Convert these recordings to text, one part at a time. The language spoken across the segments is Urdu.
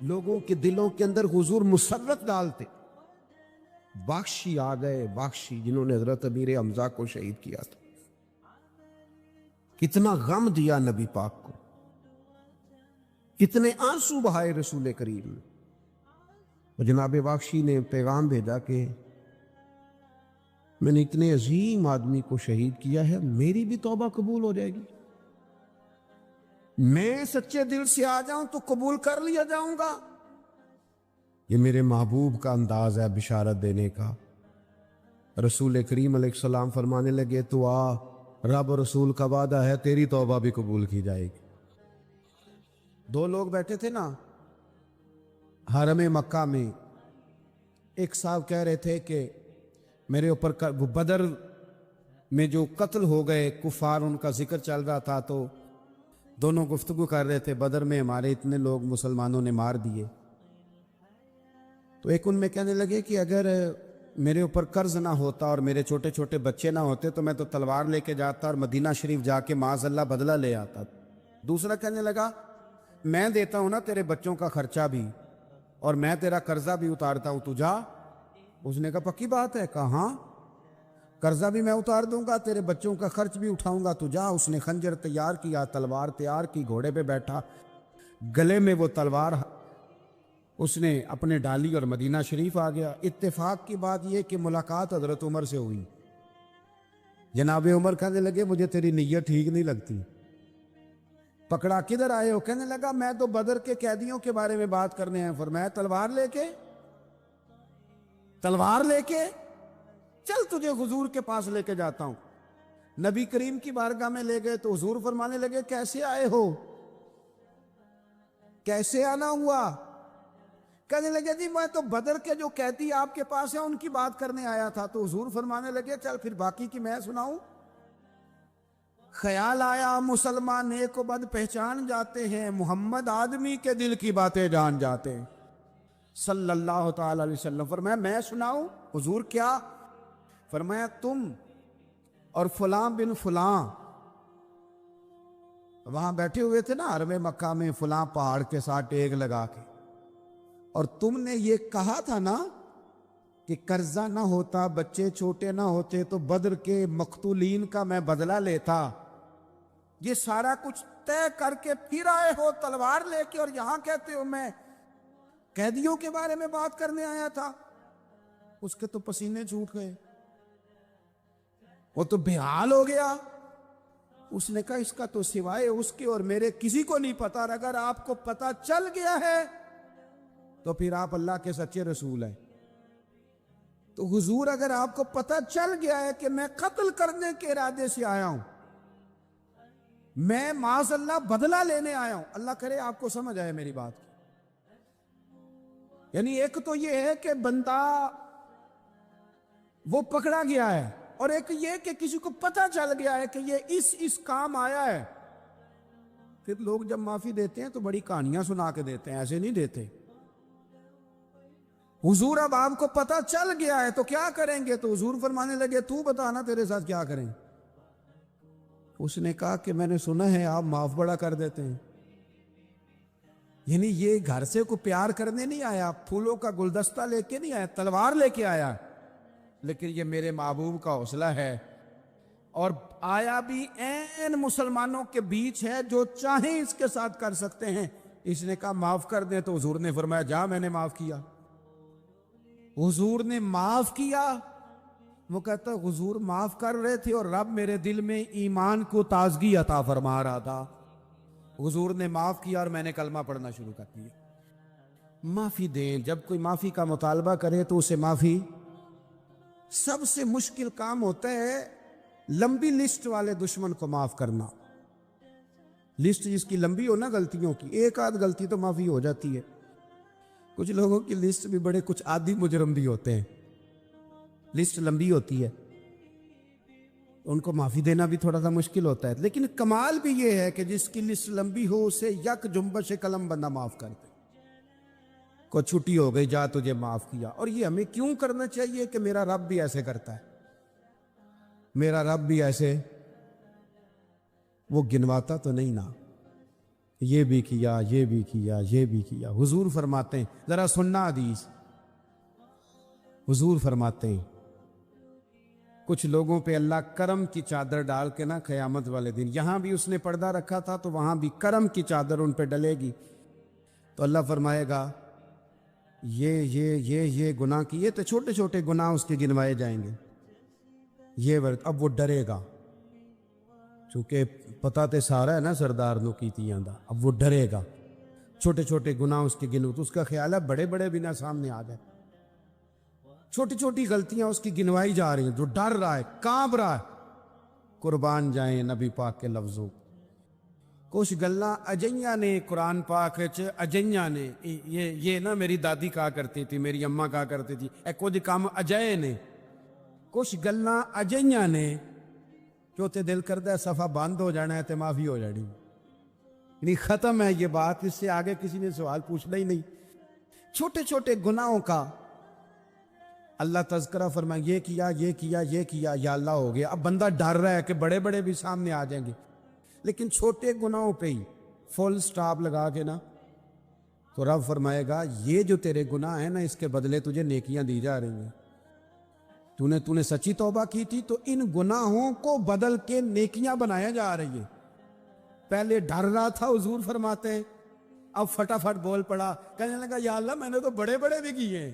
لوگوں کے دلوں کے اندر حضور مسرت ڈالتے. بخشی آ گئے، بخشی جنہوں نے حضرت امیر حمزہ کو شہید کیا تھا. کتنا غم دیا نبی پاک کو، کتنے آنسو بہائے رسول کریم نے. اور جناب بخشی نے پیغام بھیجا کہ میں نے اتنے عظیم آدمی کو شہید کیا ہے، میری بھی توبہ قبول ہو جائے گی. میں سچے دل سے آ جاؤں تو قبول کر لیا جاؤں گا. یہ میرے محبوب کا انداز ہے بشارت دینے کا. رسول کریم علیہ السلام فرمانے لگے تو آ، رب رسول کا وعدہ ہے تیری توبہ بھی قبول کی جائے گی. دو لوگ بیٹھے تھے نا حرم مکہ میں. ایک صاحب کہہ رہے تھے کہ میرے اوپر بدر میں جو قتل ہو گئے کفار، ان کا ذکر چل رہا تھا، تو دونوں گفتگو کر رہے تھے بدر میں ہمارے اتنے لوگ مسلمانوں نے مار دیے. تو ایک ان میں کہنے لگے کہ اگر میرے اوپر قرض نہ ہوتا اور میرے چھوٹے چھوٹے بچے نہ ہوتے تو میں تو تلوار لے کے جاتا اور مدینہ شریف جا کے معاذ اللہ بدلہ لے آتا. دوسرا کہنے لگا میں دیتا ہوں نا تیرے بچوں کا خرچہ بھی اور میں تیرا قرضہ بھی اتارتا ہوں، تو جا. اس نے کہا پکی بات ہے؟ کہا ہاں، قرضہ بھی میں اتار دوں گا، تیرے بچوں کا خرچ بھی اٹھاؤں گا، تو جا. اس نے خنجر تیار کیا، تلوار تیار کی، گھوڑے پہ بیٹھا، گلے میں وہ تلوار اس نے اپنے ڈالی اور مدینہ شریف آ گیا. اتفاق کی بات یہ کہ ملاقات حضرت عمر سے ہوئی. جناب عمر کہنے لگے مجھے تیری نیت ٹھیک نہیں لگتی. پکڑا کدھر آئے ہو؟ کہنے لگا میں تو بدر کے قیدیوں کے بارے میں بات کرنے ہیں. فرمایا تلوار لے کے چل تجھے حضور کے پاس لے کے جاتا ہوں. نبی کریم کی بارگاہ میں لے گئے تو حضور فرمانے لگے کیسے آئے ہو، کیسے آنا ہوا؟ کہنے لگے جی میں تو بدر کے جو قیدی آپ کے پاس ہیں ان کی بات کرنے آیا تھا. تو حضور فرمانے لگے چل پھر باقی کی میں سناؤں. خیال آیا مسلمان نیک و بد پہچان جاتے ہیں، محمد آدمی کے دل کی باتیں جان جاتے ہیں صلی اللہ تعالی علیہ وسلم. فرمایا میں سناؤں؟ حضور کیا؟ فرمایا تم اور فلاں بن فلاں وہاں بیٹھے ہوئے تھے نا حرم مکہ میں فلاں پہاڑ کے ساتھ ٹیک لگا کے، اور تم نے یہ کہا تھا نا کہ قرضہ نہ ہوتا، بچے چھوٹے نہ ہوتے تو بدر کے مقتولین کا میں بدلہ لیتا. یہ سارا کچھ طے کر کے پھر آئے ہو تلوار لے کے، اور یہاں کہتے ہو میں قیدیوں کے بارے میں بات کرنے آیا تھا. اس کے تو پسینے چھوٹ گئے، وہ تو بے حال ہو گیا. اس نے کہا اس کا تو سوائے اس کے اور میرے کسی کو نہیں پتا، اور اگر آپ کو پتا چل گیا ہے تو پھر آپ اللہ کے سچے رسول ہیں. تو حضور اگر آپ کو پتا چل گیا ہے کہ میں قتل کرنے کے ارادے سے آیا ہوں، میں معاذ اللہ بدلہ لینے آیا ہوں، اللہ کرے آپ کو سمجھ آئے میری بات کی. یعنی ایک تو یہ ہے کہ بندہ وہ پکڑا گیا ہے، اور ایک یہ کہ کسی کو پتا چل گیا ہے کہ یہ اس کام آیا ہے. پھر لوگ جب معافی دیتے ہیں تو بڑی کہانیاں سنا کے دیتے ہیں، ایسے نہیں دیتے. حضور اب آپ کو پتا چل گیا ہے تو کیا کریں گے؟ تو حضور فرمانے لگے تو بتانا تیرے ساتھ کیا کریں. اس نے کہا کہ میں نے سنا ہے آپ معاف بڑا کر دیتے ہیں. یعنی یہ گھر سے کو پیار کرنے نہیں آیا، پھولوں کا گلدستہ لے کے نہیں آیا، تلوار لے کے آیا. لیکن یہ میرے محبوب کا حوصلہ ہے، اور آیا بھی این مسلمانوں کے بیچ ہے، جو چاہیں اس کے ساتھ کر سکتے ہیں. اس نے کہا معاف کر دیں، تو حضور نے فرمایا جا میں نے معاف کیا. حضور نے معاف کیا. وہ کہتا حضور معاف کر رہے تھے اور رب میرے دل میں ایمان کو تازگی عطا فرما رہا تھا. حضور نے معاف کیا اور میں نے کلمہ پڑھنا شروع کر دیا. معافی دیں، جب کوئی معافی کا مطالبہ کرے تو اسے معافی. سب سے مشکل کام ہوتا ہے لمبی لسٹ والے دشمن کو معاف کرنا. لسٹ جس کی لمبی ہو نا غلطیوں کی، ایک آدھ غلطی تو معافی ہو جاتی ہے. کچھ لوگوں کی لسٹ بھی بڑے کچھ عادی مجرم بھی ہوتے ہیں، لسٹ لمبی ہوتی ہے، ان کو معافی دینا بھی تھوڑا سا مشکل ہوتا ہے. لیکن کمال بھی یہ ہے کہ جس کی لسٹ لمبی ہو اسے یک جنبش قلم بندہ معاف کر دے. کو چھٹی ہو گئی، جا تجھے معاف کیا. اور یہ ہمیں کیوں کرنا چاہیے کہ میرا رب بھی ایسے کرتا ہے، میرا رب بھی ایسے وہ گنواتا تو نہیں نا. یہ بھی کیا، یہ بھی کیا، یہ بھی کیا۔ حضور فرماتے ہیں، ذرا سننا حدیث، حضور فرماتے ہیں کچھ لوگوں پہ اللہ کرم کی چادر ڈال کے نا قیامت والے دن، یہاں بھی اس نے پردہ رکھا تھا تو وہاں بھی کرم کی چادر ان پہ ڈلے گی، تو اللہ فرمائے گا یہ گناہ کیے تو چھوٹے چھوٹے گناہ اس کے گنوائے جائیں گے، یہ اب وہ ڈرے گا، چونکہ پتہ تے سارا ہے نا سردار نو کیتی آندا، اب وہ ڈرے گا، چھوٹے چھوٹے گناہ اس کے گنو، تو اس کا خیال ہے بڑے بڑے بھی نہ سامنے آ جائے، چھوٹی چھوٹی غلطیاں اس کی گنوائی جا رہی ہیں، جو ڈر رہا ہے، کانپ رہا ہے۔ قربان جائیں نبی پاک کے لفظوں، کچھ گلاں اجیاں نے قرآن پاک وچ، اجیاں نے یہ نا میری دادی کہا کرتی تھی، میری اماں کہا کرتی تھی، اے کچھ کام اجے نے، کچھ گلاں اجیاں نے جو تے دل کردا ہے صفحہ بند ہو جانا ہے تے معافی ہو جانی، یعنی ختم ہے یہ بات، اس سے آگے کسی نے سوال پوچھنا ہی نہیں۔ چھوٹے چھوٹے گناہوں کا اللہ تذکرہ فرمائے، یہ کیا یہ کیا یہ کیا، یا اللہ ہو گیا، اب بندہ ڈر رہا ہے کہ بڑے بڑے بھی سامنے آ جائیں گے، لیکن چھوٹے گناہوں پہ ہی فل سٹاپ لگا کے نا، تو رب فرمائے گا یہ جو تیرے گناہ ہیں نا اس کے بدلے تجھے نیکیاں دی جا رہی ہیں، تو نے سچی توبہ کی تھی تو ان گناہوں کو بدل کے نیکیاں بنایا جا رہی ہے۔ پہلے ڈر رہا تھا، حضور فرماتے ہیں، اب فٹافٹ بول پڑا، کہنے لگا یا اللہ میں نے تو بڑے بڑے بھی کیے ہیں،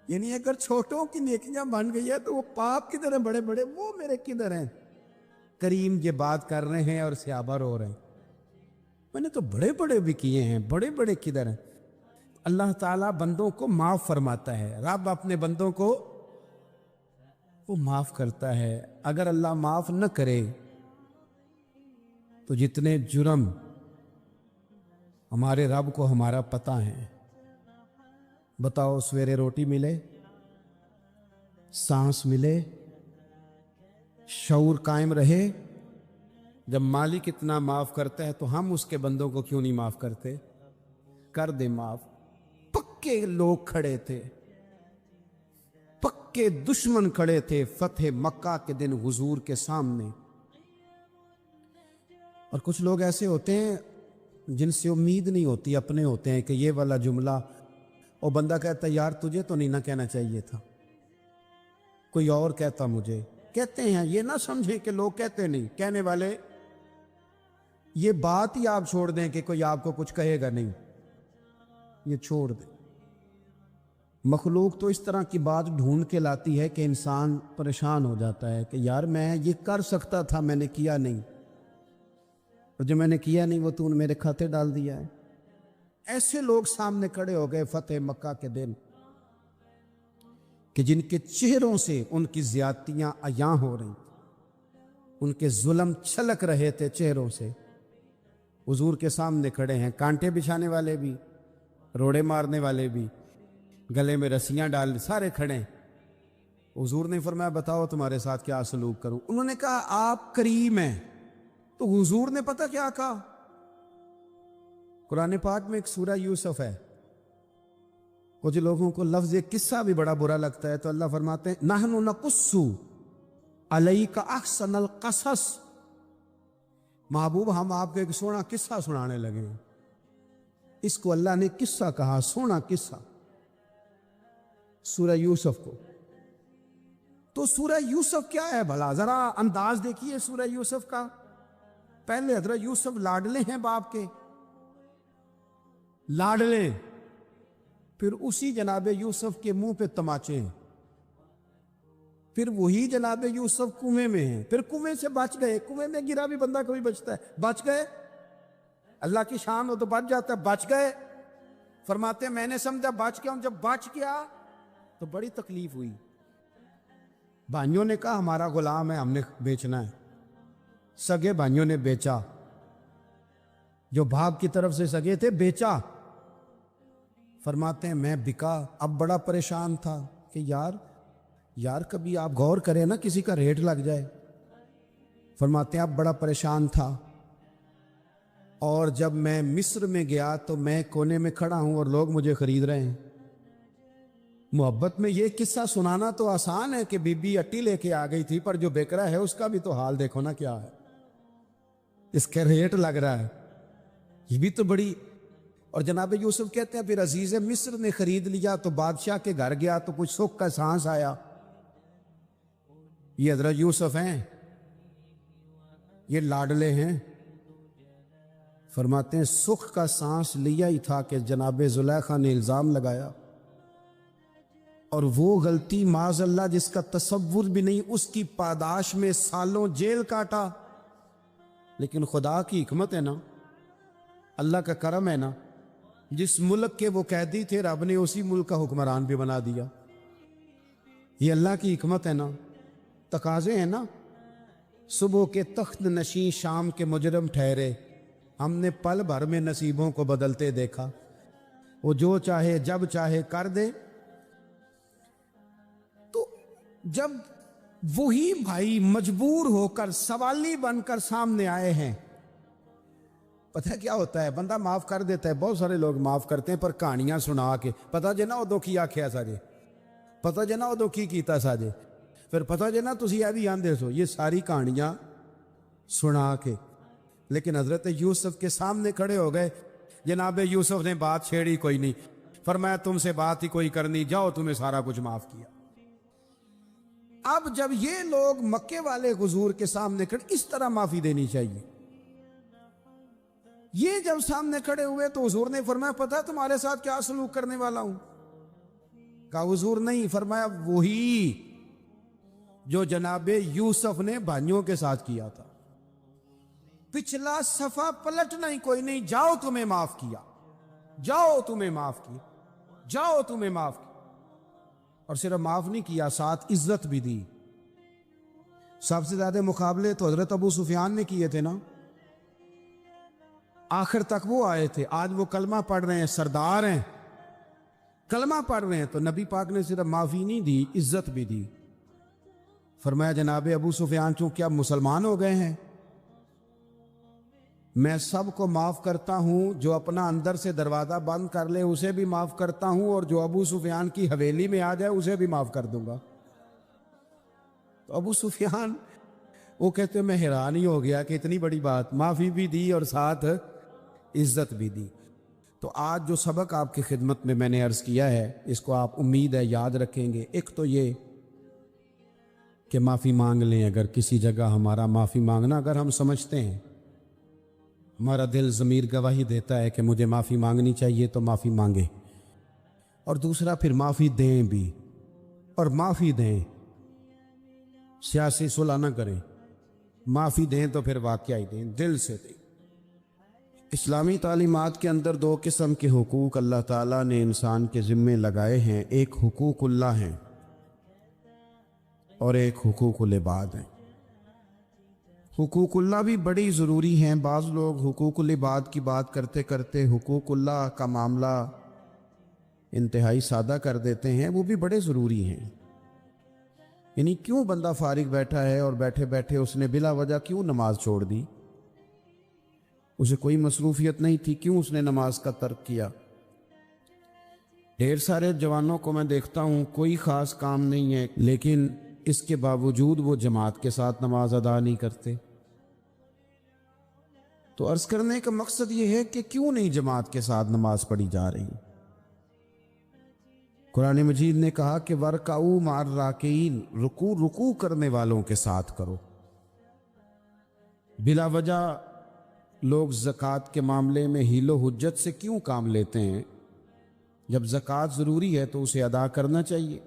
یعنی اگر چھوٹوں کی نیکیاں بن گئی ہے تو وہ پاپ کدھر ہیں، بڑے بڑے وہ میرے کدھر ہیں۔ کریم یہ بات کر رہے ہیں اور صحابہ رو رہے ہیں، میں نے تو بڑے بڑے بھی کیے ہیں، بڑے بڑے کدھر ہیں۔ اللہ تعالیٰ بندوں کو معاف فرماتا ہے، رب اپنے بندوں کو وہ معاف کرتا ہے۔ اگر اللہ معاف نہ کرے تو جتنے جرم ہمارے رب کو ہمارا پتہ ہے، بتاؤ سویرے روٹی ملے، سانس ملے، شعور قائم رہے، جب مالک اتنا معاف کرتا ہے تو ہم اس کے بندوں کو کیوں نہیں معاف کرتے؟ کر دے معاف۔ پکے لوگ کھڑے تھے، پکے دشمن کھڑے تھے فتح مکہ کے دن حضور کے سامنے، اور کچھ لوگ ایسے ہوتے ہیں جن سے امید نہیں ہوتی، اپنے ہوتے ہیں کہ یہ والا جملہ، اور بندہ کہتا ہے یار تجھے تو نہیں نہ کہنا چاہیے تھا، کوئی اور کہتا مجھے، کہتے ہیں، یہ نہ سمجھیں کہ لوگ کہتے نہیں، کہنے والے، یہ بات ہی آپ چھوڑ دیں کہ کوئی آپ کو کچھ کہے گا نہیں، یہ چھوڑ دیں۔ مخلوق تو اس طرح کی بات ڈھونڈ کے لاتی ہے کہ انسان پریشان ہو جاتا ہے کہ یار میں یہ کر سکتا تھا، میں نے کیا نہیں، اور جو میں نے کیا نہیں وہ تو نے میرے کھاتے ڈال دیا ہے۔ ایسے لوگ سامنے کھڑے ہو گئے فتح مکہ کے دن کہ جن کے چہروں سے ان کی زیادتیاں عیاں ہو رہی، ان کے ظلم چھلک رہے تھے چہروں سے، حضور کے سامنے کھڑے ہیں، کانٹے بچھانے والے بھی، روڑے مارنے والے بھی، گلے میں رسیاں ڈال، سارے کھڑے ہیں۔ حضور نے فرمایا بتاؤ تمہارے ساتھ کیا سلوک کروں؟ انہوں نے کہا آپ کریم ہیں، تو حضور نے پتہ کیا کہا؟ قرآن پاک میں ایک سورہ یوسف ہے، کچھ لوگوں کو لفظ قصہ بھی بڑا برا لگتا ہے، تو اللہ فرماتے ہیں نحن نقص علیک احسن القصص، محبوب ہم آپ کو ایک سونا قصہ سنانے لگے ہیں۔ اس کو اللہ نے قصہ کہا، سونا قصہ، سورہ یوسف کو۔ تو سورہ یوسف کیا ہے بھلا؟ ذرا انداز دیکھیے سورہ یوسف کا۔ پہلے حضرت یوسف لاڈلے ہیں باپ کے، لاڈلے، پھر اسی جناب یوسف کے منہ پہ تماچے ہیں، پھر وہی جناب یوسف کنویں میں ہیں، پھر کنویں سے بچ گئے، کنویں میں گرا بھی بندہ کبھی بچتا ہے، بچ گئے، اللہ کی شان ہو تو بچ جاتا ہے، بچ گئے، فرماتے ہیں میں نے سمجھا بچ گیا ہوں، جب بچ گیا تو بڑی تکلیف ہوئی، بھائیوں نے کہا ہمارا غلام ہے، ہم نے بیچنا ہے، سگے بھائیوں نے بیچا، جو باپ کی طرف سے سگے تھے بیچا، فرماتے ہیں میں بکا، اب بڑا پریشان تھا کہ یار کبھی آپ غور کریں نا کسی کا ریٹ لگ جائے، فرماتے ہیں اب بڑا پریشان تھا، اور جب میں مصر میں گیا تو میں کونے میں کھڑا ہوں اور لوگ مجھے خرید رہے ہیں۔ محبت میں یہ قصہ سنانا تو آسان ہے کہ بی بی اٹی لے کے آ گئی تھی، پر جو بیکرا ہے اس کا بھی تو حال دیکھو نا کیا ہے، اس کا ریٹ لگ رہا ہے۔ یہ بھی تو بڑی. اور جناب یوسف کہتے ہیں پھر عزیز مصر نے خرید لیا تو بادشاہ کے گھر گیا تو کچھ سکھ کا سانس آیا. یہ حضرت یوسف ہیں, یہ لاڈلے ہیں. فرماتے ہیں سکھ کا سانس لیا ہی تھا کہ جناب زلیخا نے الزام لگایا, اور وہ غلطی معاذ اللہ جس کا تصور بھی نہیں, اس کی پاداش میں سالوں جیل کاٹا. لیکن خدا کی حکمت ہے نا, اللہ کا کرم ہے نا, جس ملک کے وہ قیدی تھے رب نے اسی ملک کا حکمران بھی بنا دیا. یہ اللہ کی حکمت ہے نا, تقاضے ہیں نا. صبح کے تخت نشین شام کے مجرم ٹھہرے, ہم نے پل بھر میں نصیبوں کو بدلتے دیکھا. وہ جو چاہے جب چاہے کر دے. تو جب وہی بھائی مجبور ہو کر سوالی بن کر سامنے آئے ہیں, پتہ کیا ہوتا ہے, بندہ معاف کر دیتا ہے. بہت سارے لوگ معاف کرتے ہیں پر کہانیاں سنا کے, پتہ جنا ادو کی آکھیا ساجے, پتہ جنا ادو کی کیتا ساجے, پھر پتہ جنا تسی اے بھی آندے سو. یہ ساری کہانیاں سنا کے. لیکن حضرت یوسف کے سامنے کھڑے ہو گئے. جناب یوسف نے بات چھیڑی کوئی نہیں, فرمایا تم سے بات ہی کوئی کرنی, جاؤ تمہیں سارا کچھ معاف کیا. اب جب یہ لوگ مکے والے حضور کے سامنے کھڑے, اس طرح معافی دینی چاہیے. یہ جب سامنے کھڑے ہوئے تو حضور نے فرمایا پتہ ہے تمہارے ساتھ کیا سلوک کرنے والا ہوں؟ کہا حضور نہیں. فرمایا وہی جو جناب یوسف نے بھائیوں کے ساتھ کیا تھا. پچھلا صفحہ پلٹنا ہی کوئی نہیں, جاؤ تمہیں معاف کیا, جاؤ تمہیں معاف کیا, جاؤ تمہیں معاف کیا. اور صرف معاف نہیں کیا, ساتھ عزت بھی دی. سب سے زیادہ مقابلے تو حضرت ابو سفیان نے کیے تھے نا, آخر تک وہ آئے تھے. آج وہ کلمہ پڑھ رہے ہیں, سردار ہیں, کلمہ پڑھ رہے ہیں, تو نبی پاک نے صرف معافی نہیں دی, عزت بھی دی. فرمایا جناب ابو سفیان چونکہ اب مسلمان ہو گئے ہیں, میں سب کو معاف کرتا ہوں, جو اپنا اندر سے دروازہ بند کر لے اسے بھی معاف کرتا ہوں, اور جو ابو سفیان کی حویلی میں آ جائے اسے بھی معاف کر دوں گا. تو ابو سفیان وہ کہتے ہیں میں حیران ہی ہو گیا کہ اتنی بڑی بات, معافی بھی دی اور ساتھ عزت بھی دی. تو آج جو سبق آپ کی خدمت میں نے عرض کیا ہے, اس کو آپ امید ہے یاد رکھیں گے. ایک تو یہ کہ معافی مانگ لیں. اگر کسی جگہ ہمارا معافی مانگنا اگر ہم سمجھتے ہیں, ہمارا دل ضمیر گواہی دیتا ہے کہ مجھے معافی مانگنی چاہیے, تو معافی مانگیں. اور دوسرا پھر معافی دیں بھی, اور معافی دیں, سیاسی صلح نہ کریں. معافی دیں تو پھر واقعی دیں, دل سے دیں. اسلامی تعلیمات کے اندر دو قسم کے حقوق اللہ تعالیٰ نے انسان کے ذمے لگائے ہیں. ایک حقوق اللہ ہیں اور ایک حقوق العباد ہیں. حقوق اللہ بھی بڑی ضروری ہیں. بعض لوگ حقوق العباد کی بات کرتے کرتے حقوق اللہ کا معاملہ انتہائی سادہ کر دیتے ہیں. وہ بھی بڑے ضروری ہیں. یعنی کیوں بندہ فارغ بیٹھا ہے اور بیٹھے بیٹھے اس نے بلا وجہ کیوں نماز چھوڑ دی؟ اسے کوئی مصروفیت نہیں تھی, کیوں اس نے نماز کا ترک کیا؟ ڈھیر سارے جوانوں کو میں دیکھتا ہوں کوئی خاص کام نہیں ہے, لیکن اس کے باوجود وہ جماعت کے ساتھ نماز ادا نہیں کرتے. تو عرض کرنے کا مقصد یہ ہے کہ کیوں نہیں جماعت کے ساتھ نماز پڑھی جا رہی؟ قرآن مجید نے کہا کہ وَرْكَعُوا مَعَ الرَّاكِعِينَ, رکوع کرنے والوں کے ساتھ کرو. بلا وجہ لوگ زکوٰۃ کے معاملے میں حیل و حجت سے کیوں کام لیتے ہیں؟ جب زکوٰۃ ضروری ہے تو اسے ادا کرنا چاہیے.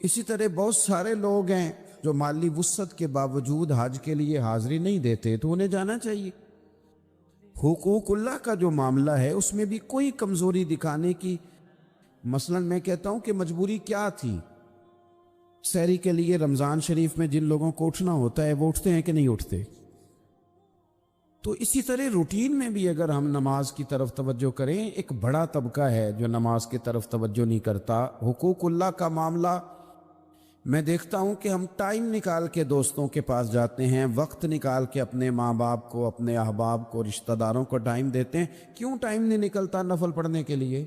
اسی طرح بہت سارے لوگ ہیں جو مالی وسعت کے باوجود حج کے لیے حاضری نہیں دیتے, تو انہیں جانا چاہیے. حقوق اللہ کا جو معاملہ ہے اس میں بھی کوئی کمزوری دکھانے کی, مثلا میں کہتا ہوں کہ مجبوری کیا تھی؟ سحری کے لیے رمضان شریف میں جن لوگوں کو اٹھنا ہوتا ہے وہ اٹھتے ہیں کہ نہیں اٹھتے؟ تو اسی طرح روٹین میں بھی اگر ہم نماز کی طرف توجہ کریں, ایک بڑا طبقہ ہے جو نماز کی طرف توجہ نہیں کرتا. حقوق اللہ کا معاملہ میں دیکھتا ہوں کہ ہم ٹائم نکال کے دوستوں کے پاس جاتے ہیں, وقت نکال کے اپنے ماں باپ کو, اپنے احباب کو, رشتہ داروں کو ٹائم دیتے ہیں. کیوں ٹائم نہیں نکلتا نفل پڑھنے کے لیے؟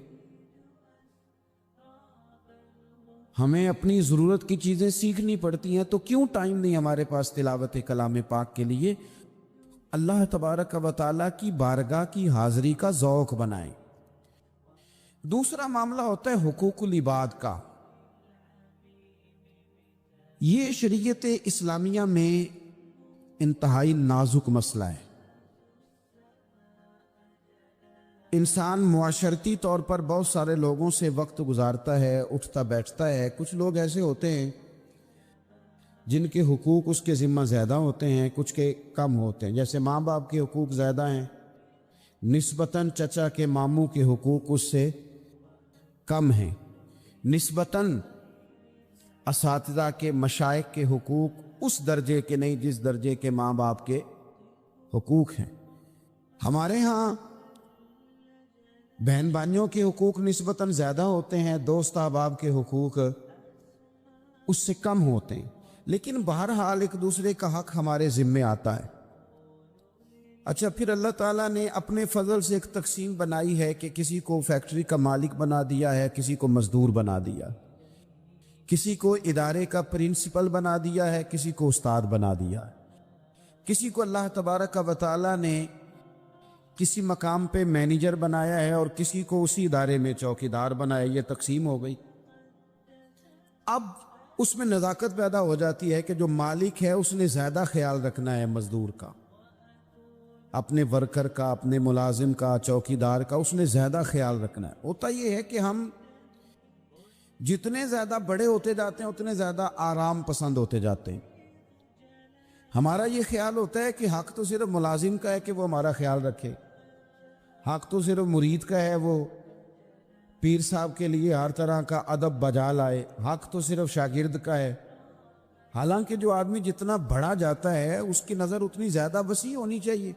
ہمیں اپنی ضرورت کی چیزیں سیکھنی پڑتی ہیں, تو کیوں ٹائم نہیں ہمارے پاس تلاوت کلام پاک کے لیے؟ اللہ تبارک و تعالیٰ کی بارگاہ کی حاضری کا ذوق بنائیں۔ دوسرا معاملہ ہوتا ہے حقوق العباد کا۔ یہ شریعت اسلامیہ میں انتہائی نازک مسئلہ ہے۔ انسان معاشرتی طور پر بہت سارے لوگوں سے وقت گزارتا ہے، اٹھتا بیٹھتا ہے۔ کچھ لوگ ایسے ہوتے ہیں جن کے حقوق اس کے ذمہ زیادہ ہوتے ہیں، کچھ کے کم ہوتے ہیں۔ جیسے ماں باپ کے حقوق زیادہ ہیں نسبتاً، چچا کے ماموں کے حقوق اس سے کم ہیں نسبتاً، اساتذہ کے مشائخ کے حقوق اس درجے کے نہیں جس درجے کے ماں باپ کے حقوق ہیں۔ ہمارے ہاں بہن بھائیوں کے حقوق نسبتاً زیادہ ہوتے ہیں، دوست احباب کے حقوق اس سے کم ہوتے ہیں، لیکن بہرحال ایک دوسرے کا حق ہمارے ذمے آتا ہے۔ اچھا، پھر اللہ تعالیٰ نے اپنے فضل سے ایک تقسیم بنائی ہے کہ کسی کو فیکٹری کا مالک بنا دیا ہے، کسی کو مزدور بنا دیا، کسی کو ادارے کا پرنسپل بنا دیا ہے، کسی کو استاد بنا دیا ہے، کسی کو اللہ تبارک و تعالیٰ نے کسی مقام پہ مینیجر بنایا ہے اور کسی کو اسی ادارے میں چوکیدار بنایا۔ یہ تقسیم ہو گئی۔ اب اس میں نزاکت پیدا ہو جاتی ہے کہ جو مالک ہے اس نے زیادہ خیال رکھنا ہے مزدور کا، اپنے ورکر کا، اپنے ملازم کا، چوکیدار کا، اس نے زیادہ خیال رکھنا ہے۔ ہوتا یہ ہے کہ ہم جتنے زیادہ بڑے ہوتے جاتے ہیں اتنے زیادہ آرام پسند ہوتے جاتے ہیں۔ ہمارا یہ خیال ہوتا ہے کہ حق تو صرف ملازم کا ہے کہ وہ ہمارا خیال رکھے، حق تو صرف مرید کا ہے وہ پیر صاحب کے لیے ہر طرح کا ادب بجا لائے، حق تو صرف شاگرد کا ہے۔ حالانکہ جو آدمی جتنا بڑا جاتا ہے اس کی نظر اتنی زیادہ وسیع ہونی چاہیے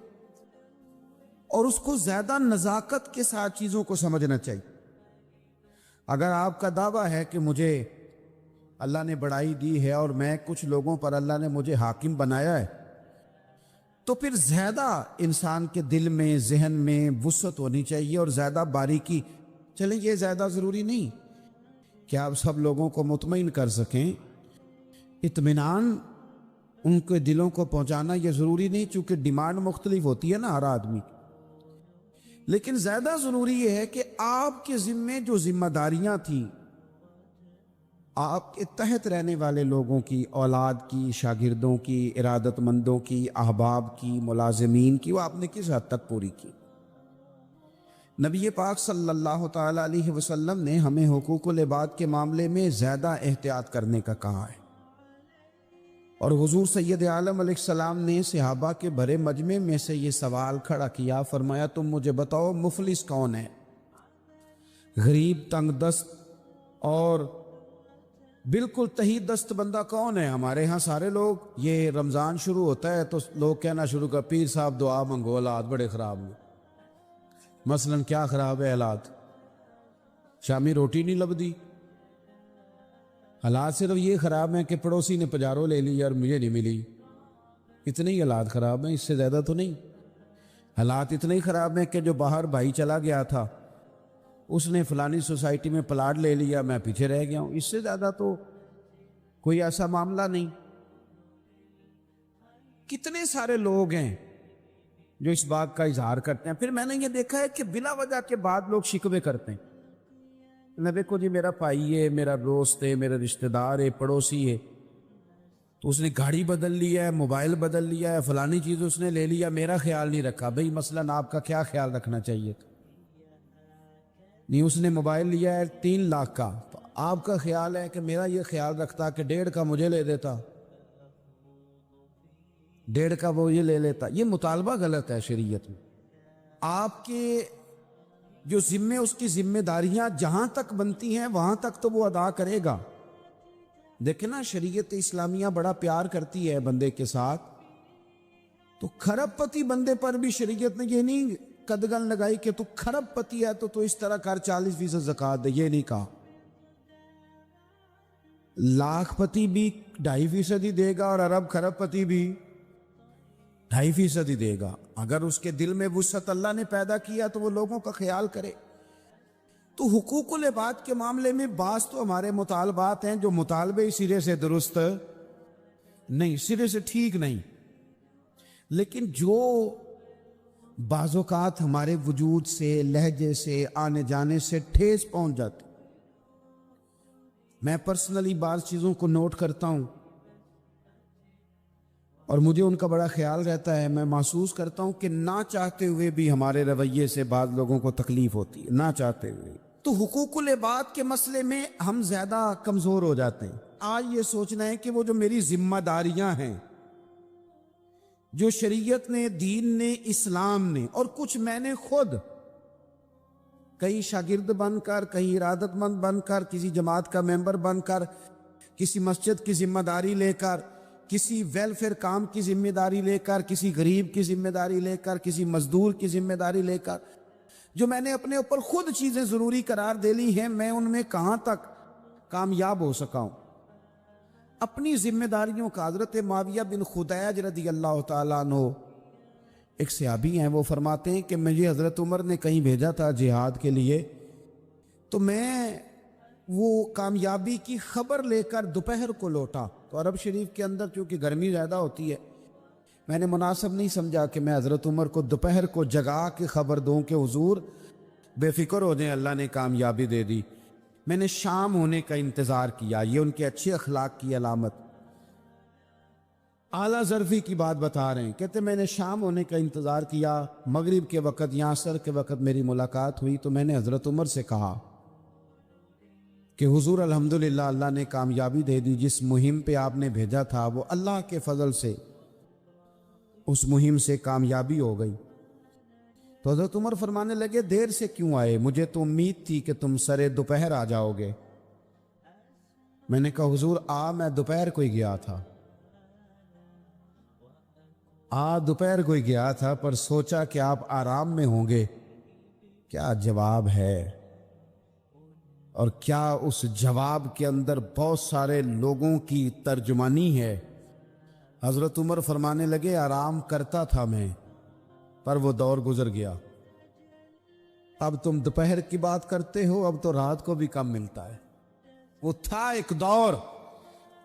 اور اس کو زیادہ نزاکت کے ساتھ چیزوں کو سمجھنا چاہیے۔ اگر آپ کا دعویٰ ہے کہ مجھے اللہ نے بڑائی دی ہے اور میں کچھ لوگوں پر اللہ نے مجھے حاکم بنایا ہے، تو پھر زیادہ انسان کے دل میں، ذہن میں وسعت ہونی چاہیے اور زیادہ باریکی۔ چلیں، یہ زیادہ ضروری نہیں کہ آپ سب لوگوں کو مطمئن کر سکیں، اطمینان ان کے دلوں کو پہنچانا یہ ضروری نہیں، چونکہ ڈیمانڈ مختلف ہوتی ہے نا ہر آدمی کی۔ لیکن زیادہ ضروری یہ ہے کہ آپ کے ذمے جو ذمہ داریاں تھیں، آپ کے تحت رہنے والے لوگوں کی، اولاد کی، شاگردوں کی، ارادت مندوں کی، احباب کی، ملازمین کی، وہ آپ نے کس حد تک پوری کی؟ نبی پاک صلی اللہ تعالی علیہ وسلم نے ہمیں حقوق العباد کے معاملے میں زیادہ احتیاط کرنے کا کہا ہے، اور حضور سید عالم علیہ السلام نے صحابہ کے بھرے مجمع میں سے یہ سوال کھڑا کیا، فرمایا تم مجھے بتاؤ مفلس کون ہے؟ غریب، تنگ دست اور بالکل تہی دست بندہ کون ہے؟ ہمارے ہاں سارے لوگ، یہ رمضان شروع ہوتا ہے تو لوگ کہنا شروع کر، پیر صاحب دعا منگو، حالات بڑے خراب ہیں۔ مثلا کیا خراب ہے حالات؟ شامی روٹی نہیں لبدی۔ حالات صرف یہ خراب ہیں کہ پڑوسی نے پجارو لے لی اور مجھے نہیں ملی، اتنے ہی حالات خراب ہیں، اس سے زیادہ تو نہیں۔ حالات اتنے ہی خراب ہیں کہ جو باہر بھائی چلا گیا تھا اس نے فلانی سوسائٹی میں پلاٹ لے لیا، میں پیچھے رہ گیا ہوں، اس سے زیادہ تو کوئی ایسا معاملہ نہیں۔ کتنے سارے لوگ ہیں جو اس بات کا اظہار کرتے ہیں۔ پھر میں نے یہ دیکھا ہے کہ بلا وجہ کے بعد لوگ شکوے کرتے ہیں، نہ دیکھو جی میرا بھائی ہے، میرا دوست ہے، میرا رشتہ دار ہے، پڑوسی ہے، تو اس نے گاڑی بدل لیا ہے، موبائل بدل لیا ہے، فلانی چیز اس نے لے لیا، میرا خیال نہیں رکھا۔ بھئی مثلاً آپ کا کیا خیال رکھنا چاہیے تھا؟ نہیں، اس نے موبائل لیا ہے 3 لاکھ کا، تو آپ کا خیال ہے کہ میرا یہ خیال رکھتا کہ 1.5 کا مجھے لے دیتا، 1.5 کا وہ یہ لے لیتا۔ یہ مطالبہ غلط ہے شریعت میں۔ آپ کے جو ذمے، اس کی ذمہ داریاں جہاں تک بنتی ہیں وہاں تک تو وہ ادا کرے گا۔ دیکھیں نا، شریعت اسلامیہ بڑا پیار کرتی ہے بندے کے ساتھ، تو کھرب پتی بندے پر بھی شریعت نے یہ نہیں قدغن لگائی کہ تو کھرب پتی ہے تو اس طرح کر 40% زکوٰۃ دے، یہ نہیں کہا۔ لاکھ پتی بھی 2.5% ہی دے گا اور ارب کھرب پتی بھی 2.5% ہی دے گا۔ اگر اس کے دل میں وسعت اللہ نے پیدا کیا تو وہ لوگوں کا خیال کرے۔ تو حقوق العباد کے معاملے میں بعض تو ہمارے مطالبات ہیں جو مطالبے سرے سے درست نہیں، سرے سے ٹھیک نہیں، لیکن جو بعض اوقات ہمارے وجود سے، لہجے سے، آنے جانے سے ٹھیس پہنچ جاتی، میں پرسنلی بعض چیزوں کو نوٹ کرتا ہوں اور مجھے ان کا بڑا خیال رہتا ہے. میں محسوس کرتا ہوں کہ نہ چاہتے ہوئے بھی ہمارے رویے سے بعض لوگوں کو تکلیف ہوتی ہے، نہ چاہتے ہوئے. تو حقوق العباد کے مسئلے میں ہم زیادہ کمزور ہو جاتے ہیں. آج یہ سوچنا ہے کہ وہ جو میری ذمہ داریاں ہیں، جو شریعت نے، دین نے، اسلام نے، اور کچھ میں نے خود کہیں شاگرد بن کر، کہیں ارادت مند بن کر، کسی جماعت کا ممبر بن کر، کسی مسجد کی ذمہ داری لے کر، کسی ویلفیئر کام کی ذمہ داری لے کر، کسی غریب کی ذمہ داری لے کر، کسی مزدور کی ذمہ داری لے کر، جو میں نے اپنے اوپر خود چیزیں ضروری قرار دے لی ہیں، میں ان میں کہاں تک کامیاب ہو سکا ہوں. اپنی ذمہ داریوں کا حضرت معاویہ بن خدیج رضی اللہ تعالیٰ عنہ ایک صحابی ہیں، وہ فرماتے ہیں کہ مجھے حضرت عمر نے کہیں بھیجا تھا جہاد کے لیے، تو میں وہ کامیابی کی خبر لے کر دوپہر کو لوٹا. تو عرب شریف کے اندر چونکہ گرمی زیادہ ہوتی ہے، میں نے مناسب نہیں سمجھا کہ میں حضرت عمر کو دوپہر کو جگا کے خبر دوں کہ حضور بے فکر ہو جائیں، اللہ نے کامیابی دے دی. میں نے شام ہونے کا انتظار کیا. یہ ان کے اچھے اخلاق کی علامت. اعلیٰ ظرفی کی بات بتا رہے ہیں، کہتے میں نے شام ہونے کا انتظار کیا. مغرب کے وقت یا عصر کے وقت میری ملاقات ہوئی تو میں نے حضرت عمر سے کہا کہ حضور الحمدللہ اللہ نے کامیابی دے دی. جس مہم پہ آپ نے بھیجا تھا وہ اللہ کے فضل سے اس مہم سے کامیابی ہو گئی. تو حضرت عمر فرمانے لگے دیر سے کیوں آئے؟ مجھے تو امید تھی کہ تم سرے دوپہر آ جاؤ گے. میں نے کہا حضور میں دوپہر کو ہی گیا تھا، دوپہر کو ہی گیا تھا، پر سوچا کہ آپ آرام میں ہوں گے. کیا جواب ہے، اور کیا اس جواب کے اندر بہت سارے لوگوں کی ترجمانی ہے. حضرت عمر فرمانے لگے آرام کرتا تھا میں، پر وہ دور گزر گیا. اب تم دوپہر کی بات کرتے ہو، اب تو رات کو بھی کم ملتا ہے. وہ تھا ایک دور.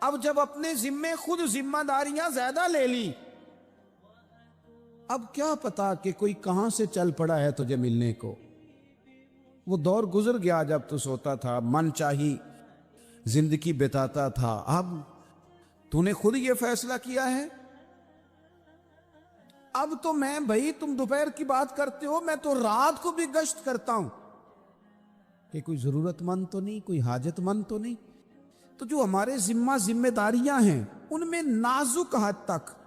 اب جب اپنے ذمے خود ذمہ داریاں زیادہ لے لی، اب کیا پتا کہ کوئی کہاں سے چل پڑا ہے تجھے ملنے کو. وہ دور گزر گیا جب تو سوتا تھا، من چاہی زندگی بتاتا تھا. اب تو نے خود یہ فیصلہ کیا ہے. اب تو میں بھائی تم دوپہر کی بات کرتے ہو، میں تو رات کو بھی گشت کرتا ہوں کہ کوئی ضرورت مند تو نہیں، کوئی حاجت مند تو نہیں. تو جو ہمارے ذمہ داریاں ہیں ان میں نازک حد تک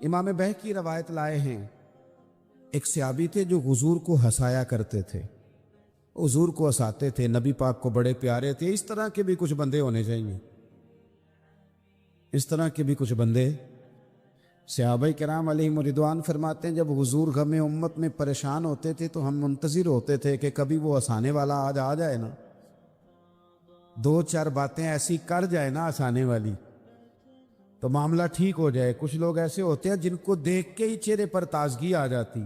امام بہقی روایت لائے ہیں. ایک صحابی تھے جو حضور کو ہنسایا کرتے تھے، حضور کو ہنساتے تھے، نبی پاک کو بڑے پیارے تھے. اس طرح کے بھی کچھ بندے ہونے چاہیے، اس طرح کے بھی کچھ بندے. صحابہ کرام علیہم رضوان فرماتے ہیں جب حضور غم امت میں پریشان ہوتے تھے تو ہم منتظر ہوتے تھے کہ کبھی وہ ہنسانے والا آج آ جائے نا، دو چار باتیں ایسی کر جائے نا ہنسانے والی، تو معاملہ ٹھیک ہو جائے. کچھ لوگ ایسے ہوتے ہیں جن کو دیکھ کے ہی چہرے پر تازگی آ جاتی،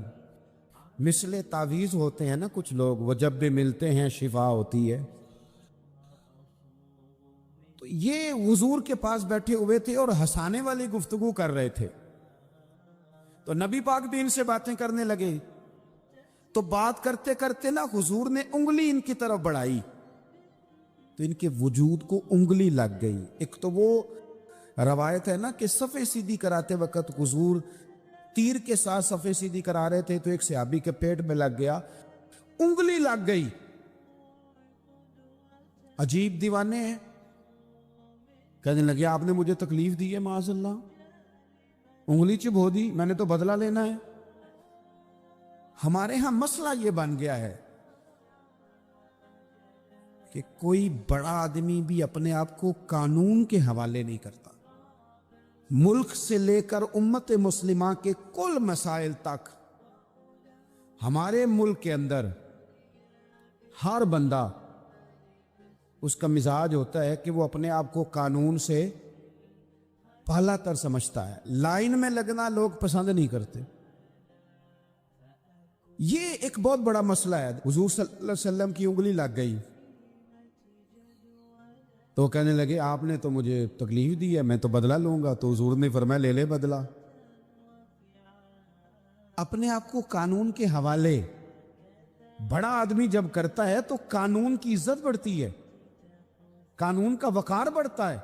مثل تعویذ ہوتے ہیں نا کچھ لوگ، وہ جب بھی ملتے ہیں شفا ہوتی ہے. تو یہ حضور کے پاس بیٹھے ہوئے تھے اور ہنسانے والی گفتگو کر رہے تھے. تو نبی پاک بھی ان سے باتیں کرنے لگے. تو بات کرتے کرتے نا حضور نے انگلی ان کی طرف بڑھائی تو ان کے وجود کو انگلی لگ گئی. ایک تو وہ روایت ہے نا کہ صفے سیدھی کراتے وقت حضور تیر کے ساتھ صفے سیدھی کرا رہے تھے تو ایک صحابی کے پیٹ میں لگ گیا، انگلی لگ گئی. عجیب دیوانے ہیں. کہنے لگے آپ نے مجھے تکلیف دی ہے، معاذ اللہ، انگلی چبھو دی، میں نے تو بدلہ لینا ہے. ہمارے ہاں مسئلہ یہ بن گیا ہے کہ کوئی بڑا آدمی بھی اپنے آپ کو قانون کے حوالے نہیں کرتا. ملک سے لے کر امت مسلمہ کے کل مسائل تک ہمارے ملک کے اندر ہر بندہ اس کا مزاج ہوتا ہے کہ وہ اپنے آپ کو قانون سے پہلا تر سمجھتا ہے. لائن میں لگنا لوگ پسند نہیں کرتے. یہ ایک بہت بڑا مسئلہ ہے. حضور صلی اللہ علیہ وسلم کی انگلی لگ گئی تو کہنے لگے آپ نے تو مجھے تکلیف دی ہے، میں تو بدلہ لوں گا. تو حضور نے فرمایا لے لے بدلہ. اپنے آپ کو قانون کے حوالے بڑا آدمی جب کرتا ہے تو قانون کی عزت بڑھتی ہے، قانون کا وقار بڑھتا ہے،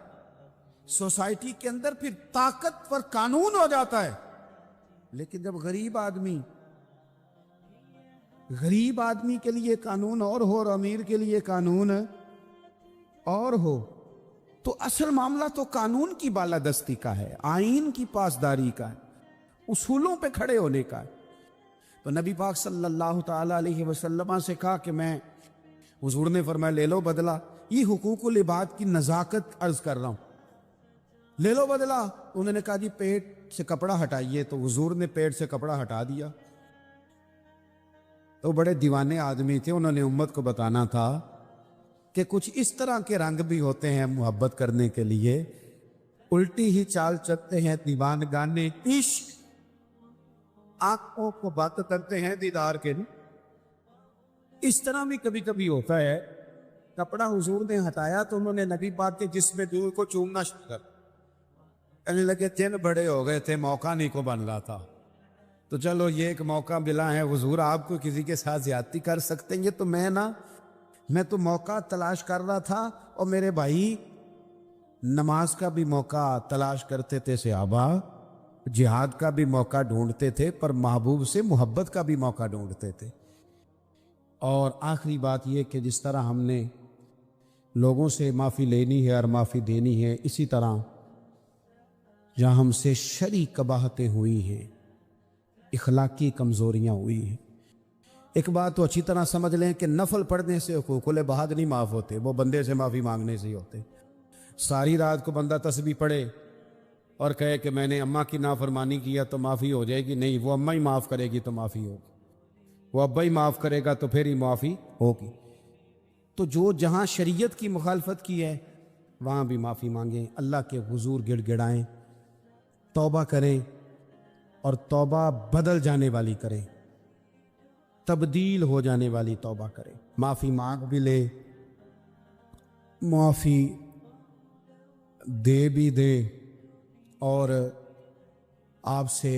سوسائٹی کے اندر پھر طاقتور قانون ہو جاتا ہے۔ لیکن جب غریب آدمی کے لیے قانون اور ہو اور امیر کے لیے قانون اور ہو، تو اصل معاملہ تو قانون کی بالادستی کا ہے، آئین کی پاسداری کا ہے، اصولوں پہ کھڑے ہونے کا ہے۔ تو نبی پاک صلی اللہ تعالی علیہ وسلم سے کہا کہ میں، حضور نے فرمایا لے لو بدلہ، یہ حقوق العباد کی نزاکت عرض کر رہا ہوں، لے لو بدلہ۔ انہوں نے کہا جی پیٹ سے کپڑا ہٹائیے، تو حضور نے پیٹ سے کپڑا ہٹا دیا۔ تو بڑے دیوانے آدمی تھے، انہوں نے امت کو بتانا تھا کہ کچھ اس طرح کے رنگ بھی ہوتے ہیں محبت کرنے کے لیے، الٹی ہی چال چلتے ہیں دیوان گانے عشق، آنکھوں کو بات کرتے ہیں دیدار کے لیے۔ اس طرح بھی کبھی کبھی ہوتا ہے۔ کپڑا حضور نے ہٹایا تو انہوں نے نبی پاک کے جسم دور کو چومنا شروع کر، کہنے لگے دن بڑے ہو گئے تھے، موقع نہیں کو بن رہا تھا، تو چلو یہ ایک موقع ملا ہے، حضور آپ کو کسی کے ساتھ زیادتی کر سکتے ہیں، تو میں تو موقع تلاش کر رہا تھا، اور میرے بھائی نماز کا بھی موقع تلاش کرتے تھے صحابہ، جہاد کا بھی موقع ڈھونڈتے تھے، پر محبوب سے محبت کا بھی موقع ڈھونڈتے تھے۔ اور آخری بات یہ کہ جس طرح ہم نے لوگوں سے معافی لینی ہے اور معافی دینی ہے، اسی طرح جہاں ہم سے شرعی قباحتیں ہوئی ہیں، اخلاقی کمزوریاں ہوئی ہیں، ایک بات تو اچھی طرح سمجھ لیں کہ نفل پڑھنے سے حقوق العباد نہیں معاف ہوتے، وہ بندے سے معافی مانگنے سے ہی ہوتے۔ ساری رات کو بندہ تسبیح پڑھے اور کہے کہ میں نے اماں کی نافرمانی کیا تو معافی ہو جائے گی، نہیں، وہ اماں ہی معاف کرے گی تو معافی ہوگی، وہ ابا ہی معاف کرے گا تو پھر ہی معافی ہوگی۔ تو جو جہاں شریعت کی مخالفت کی ہے وہاں بھی معافی مانگیں، اللہ کے حضور گڑ گڑائیں، توبہ کریں، اور توبہ بدل جانے والی کریں، تبدیل ہو جانے والی توبہ کریں، معافی مانگ بھی لے، معافی دے بھی دے۔ اور آپ سے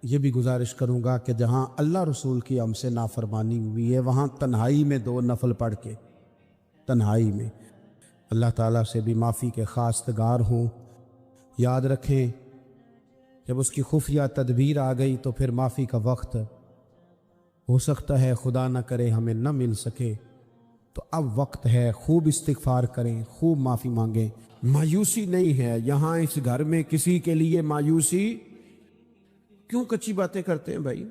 یہ بھی گزارش کروں گا کہ جہاں اللہ رسول کی ہم سے نافرمانی ہوئی ہے وہاں تنہائی میں 2 نفل پڑھ کے، تنہائی میں اللہ تعالیٰ سے بھی معافی کے خواستگار ہوں۔ یاد رکھیں جب اس کی خفیہ تدبیر آ گئی تو پھر معافی کا وقت ہو سکتا ہے خدا نہ کرے ہمیں نہ مل سکے، تو اب وقت ہے، خوب استغفار کریں، خوب معافی مانگیں۔ مایوسی نہیں ہے یہاں اس گھر میں کسی کے لیے، مایوسی کیوں کچی باتیں کرتے ہیں بھائی،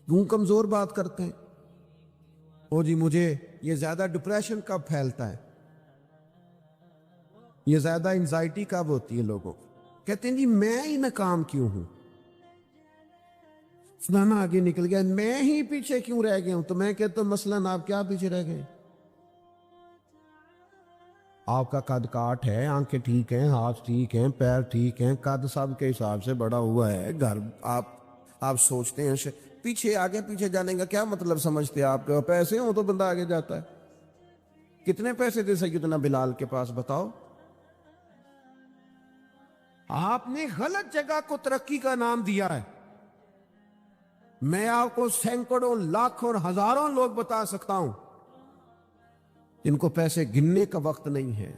کیوں کمزور بات کرتے ہیں؟ او جی مجھے یہ زیادہ ڈپریشن کب پھیلتا ہے، یہ زیادہ انزائٹی کب ہوتی ہے لوگوں کو؟ کہتے ہیں جی میں ہی ناکام کیوں ہوں، فلانا آگے نکل گیا، میں ہی پیچھے کیوں رہ گیا ہوں؟ تو میں کہتا ہوں مثلاً آپ کیا پیچھے رہ گئے؟ آپ کا قد کاٹ ہے، آنکھیں ٹھیک ہیں، ہاتھ ٹھیک ہیں، پیر ٹھیک ہیں، قد سب کے حساب سے بڑا ہوا ہے، گھر آپ سوچتے ہیں پیچھے آگے پیچھے جانے کا کیا مطلب سمجھتے ہیں آپ کے؟ پیسے ہوں تو بندہ آگے جاتا ہے۔ کتنے پیسے تھے سیدنا بلال کے پاس بتاؤ؟ آپ نے غلط جگہ کو ترقی کا نام دیا ہے۔ میں آپ کو سینکڑوں، لاکھوں اور ہزاروں لوگ بتا سکتا ہوں جن کو پیسے گننے کا وقت نہیں ہے،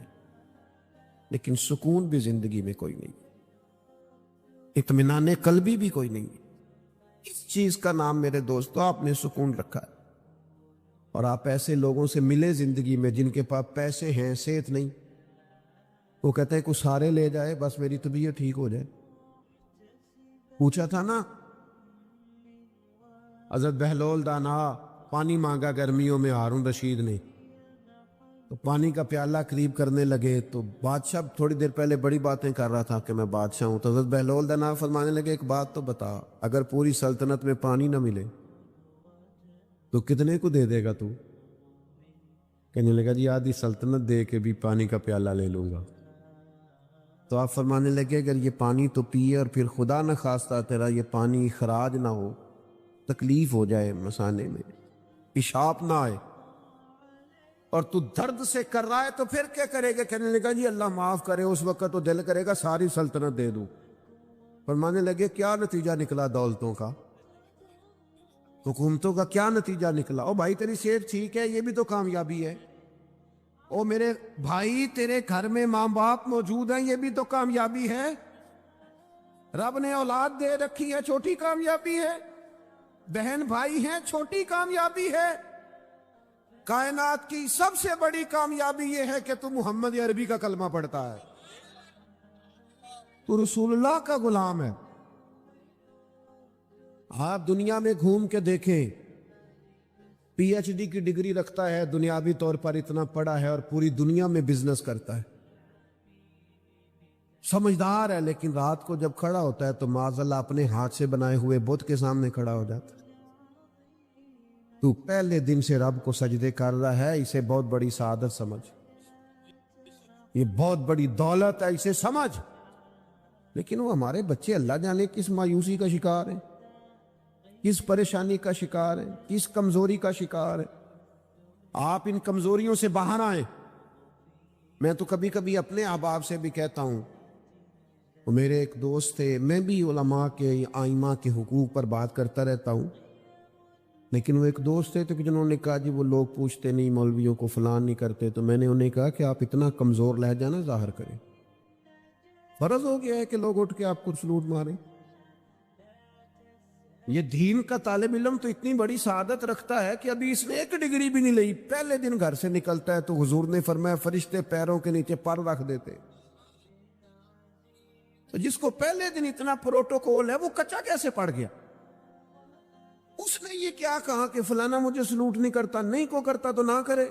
لیکن سکون بھی زندگی میں کوئی نہیں، اطمینان قلبی بھی کوئی نہیں۔ اس چیز کا نام میرے دوستو آپ نے سکون رکھا ہے۔ اور آپ ایسے لوگوں سے ملے زندگی میں جن کے پاس پیسے ہیں، صحت نہیں، وہ کہتے ہیں کچھ سارے لے جائے بس میری طبیعت ٹھیک ہو جائے۔ پوچھا تھا نا حضرت بہلول دانا، پانی مانگا گرمیوں میں ہارون رشید نے، تو پانی کا پیالہ قریب کرنے لگے تو بادشاہ تھوڑی دیر پہلے بڑی باتیں کر رہا تھا کہ میں بادشاہ ہوں، تو حضرت بہلول دانا فرمانے لگے ایک بات تو بتا، اگر پوری سلطنت میں پانی نہ ملے تو کتنے کو دے دے گا تو؟ کہنے لگا جی آدھی سلطنت دے کے بھی پانی کا پیالہ لے لوں گا۔ تو آپ فرمانے لگے اگر یہ پانی تو پیے اور پھر خدا نہ خواستہ تیرا یہ پانی اخراج نہ ہو، تکلیف ہو جائے مثانے میں، پیشاب نہ آئے، اور تو درد سے کر رہا ہے تو پھر کیا کرے گا؟ کہنے لگا جی اللہ معاف کرے، اس وقت تو دل کرے گا ساری سلطنت دے دوں، فرمانے لگے کیا نتیجہ نکلا دولتوں کا، حکومتوں کا کیا نتیجہ نکلا؟ او بھائی تیری صحت ٹھیک ہے، یہ بھی تو کامیابی ہے۔ او میرے بھائی تیرے گھر میں ماں باپ موجود ہیں، یہ بھی تو کامیابی ہے۔ رب نے اولاد دے رکھی ہے، چھوٹی کامیابی ہے۔ بہن بھائی ہیں، چھوٹی کامیابی ہے۔ کائنات کی سب سے بڑی کامیابی یہ ہے کہ تو محمد عربی کا کلمہ پڑھتا ہے، تو رسول اللہ کا غلام ہے۔ آپ دنیا میں گھوم کے دیکھیں، پی ایچ ڈی کی ڈگری رکھتا ہے، دنیاوی طور پر اتنا پڑھا ہے اور پوری دنیا میں بزنس کرتا ہے، سمجھدار ہے، لیکن رات کو جب کھڑا ہوتا ہے تو معاذ اللہ اپنے ہاتھ سے بنائے ہوئے بت کے سامنے کھڑا ہو جاتا ہے۔ تو پہلے دن سے رب کو سجدے کر رہا ہے، اسے بہت بڑی سعادت سمجھ، یہ بہت بڑی دولت ہے، اسے سمجھ۔ لیکن وہ ہمارے بچے اللہ جانے کس مایوسی کا شکار ہیں، کس پریشانی کا شکار ہیں، کس کمزوری کا شکار ہیں۔ آپ ان کمزوریوں سے باہر آئیں۔ میں تو کبھی کبھی اپنے احباب سے بھی کہتا ہوں، وہ میرے ایک دوست تھے، میں بھی علماء کے ائمہ کے حقوق پر بات کرتا رہتا ہوں، لیکن وہ ایک دوست تھے تو جنہوں نے کہا جی وہ لوگ پوچھتے نہیں مولویوں کو، فلان نہیں کرتے، تو میں نے انہیں کہا کہ آپ اتنا کمزور لہجہ نہ ظاہر کریں، فرض ہو گیا ہے کہ لوگ اٹھ کے آپ کو سلوٹ ماریں۔ یہ دین کا طالب علم تو اتنی بڑی سعادت رکھتا ہے کہ ابھی اس نے ایک ڈگری بھی نہیں لئی، پہلے دن گھر سے نکلتا ہے تو حضور نے فرمایا فرشتے پیروں کے نیچے پر رکھ دیتے۔ تو جس کو پہلے دن اتنا پروٹوکول ہے وہ کچا کیسے پڑ گیا؟ اس نے یہ کیا کہا کہ فلانا مجھے سلوٹ نہیں کرتا، نہیں کو کرتا تو نہ کرے۔